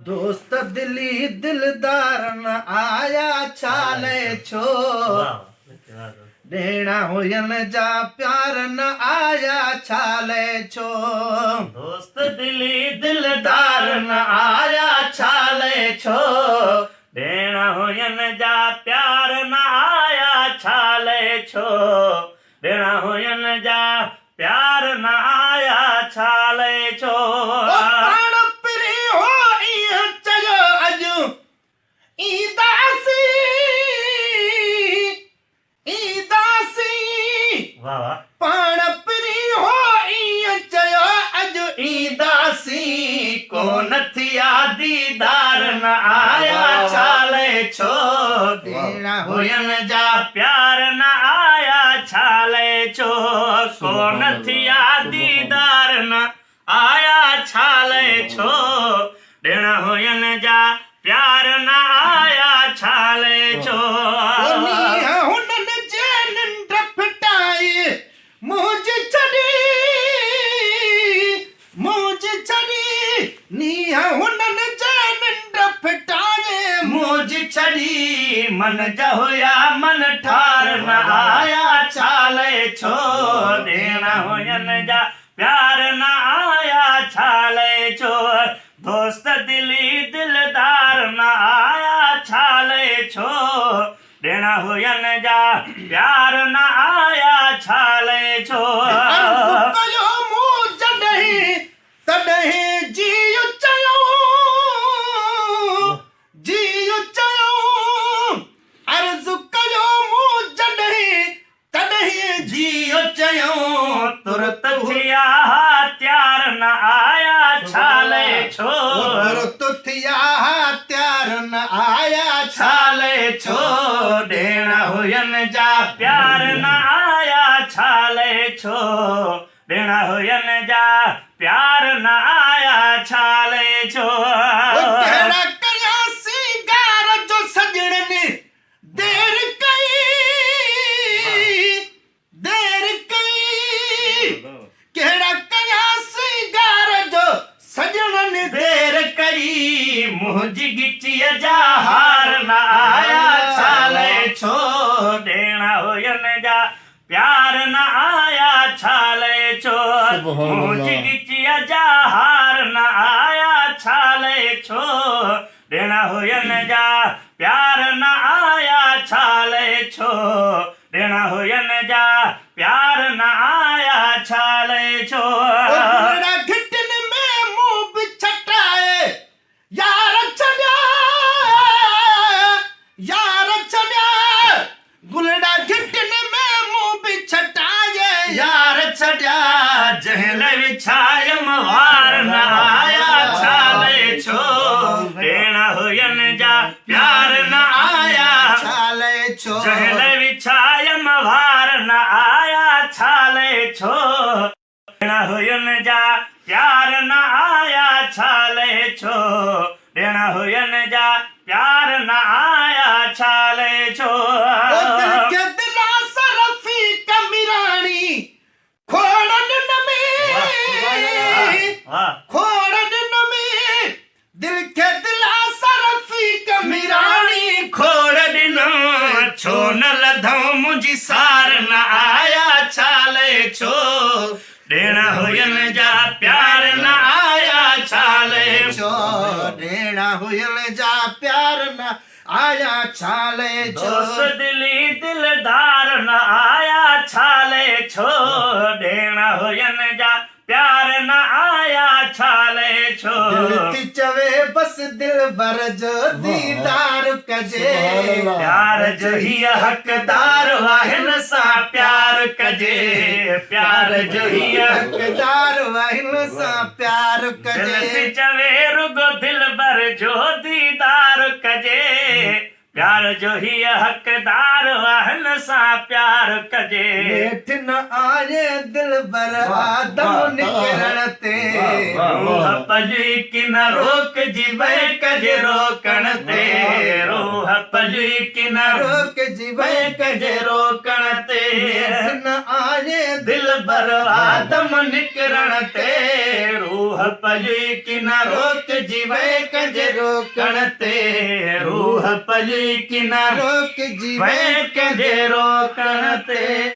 दोस्त दिली दिलदार न आया छाले छो ॾेणा हुयन जा प्यार न आया छाले छो दोस्त दिली दिलदार न आया छाले छो ॾेणा हुयन जा प्यार न आया छाले छो ॾेणा हुयन जा प्यार न आया छाले छो पाण पिरी हो ईअं चयो अॼु ईंदासी वाह वाह पाण पिरी हो ईअं चयो अॼु ईंदासीं कोन थिया दीदार न आया छाले छो ॾेणा हुयन जा प्यार न आया छाले छो कोन थिया दीदार न आया छाले छो ॾिण हुयन जा प्यार न आया छाले छो हुननि जे निंड फिटाई मुंहिंज छॾी नीह हुननि जे निंड फिटाए मुंज छड़ी मन जा हुया मन ठार न आया छाले छो ॾिण हुयन जा प्यार न आया छाले छो दोस्त दिली दिलदार न आया छाले छो ॾिण हुयन जा प्यार न आया छाले छो कयो मूं जॾहिं तॾहिं जीउ चयो अर्ज़ु कयो मूं जॾहिं तॾहिं जियो चयो तुरत थिया त्यार न आया छाले छो तुथिया त्यार न आया छाले छो ॾिण हुयन जा प्यार न आया छाले छो ॾिण हुयन जा प्यार न आया छाले छो कहिड़ा कया सिंगार जो सजणनि देर कई कहिड़ा कया सिंगार जो सजणनि देर कई मुंहिंजी गिचीअ जा हार न आया छाले छो ॾिण हुयन जा प्यार न आया छाले छो मुंहिंजी गिचीअ जा हार न आया छाले छो ॾिण हुयन जा प्यार न आया छाले छो ॾिण हुयन जा प्यार न आया छाले छो घिटनि में मुंहुं बि छटाए यार छॾिया गुलड़ा घिटनि में मुंहुं बि छटाए यार छॾिया जहल विछायम वार न आया छाले छो ॾिण हुयन जा प्यार न आया छाले छो जहल विछायम वार न आया छाले छो ॾिण हुयन जा प्यार न आया छाले छो ॾिण हुयन जा प्यार न आया छाले छो दिलासा रफ़ीक मिराणी खोड़नि में दिल खे दिलासा रफ़ीक मिराणी खोड़ ॾिनो छो न लधऊं मुंहिंजी सार न आया छाले छो ॾिण हुयन जा प्यार न आया छाले छो ॾेणा हुयन जा प्यार न आया छाले छो दोस्त दिली दिलदार न आया छाले छो ॾिण हुयन जा प्यार न आया छाले छो दिल थी चवे बस दिल भर जो दीदार कजे प्यार जो हीअ हक़दार वाहिन सां प्यार कजे प्यार जो हीअ हक़दार वाहिन सां प्यार दिल कजे थी चवे रुगो दिल भर जो दीदार कजे प्यार जो ही हक़दार वाहन सां प्यार कजे हेठ न आए दिल बर आदम निकिरण ते रूह पली कि न रोक जी वे कजे रोकण ते रूह पली कि न रोक जी वे कजे रोकण ते हेठ न आए दिल बर आदम निकिरण ते रूह पली कि न रोक जी वे कजे रोकण ते रूह पली कि न रोक जी वे कजे रोकण ते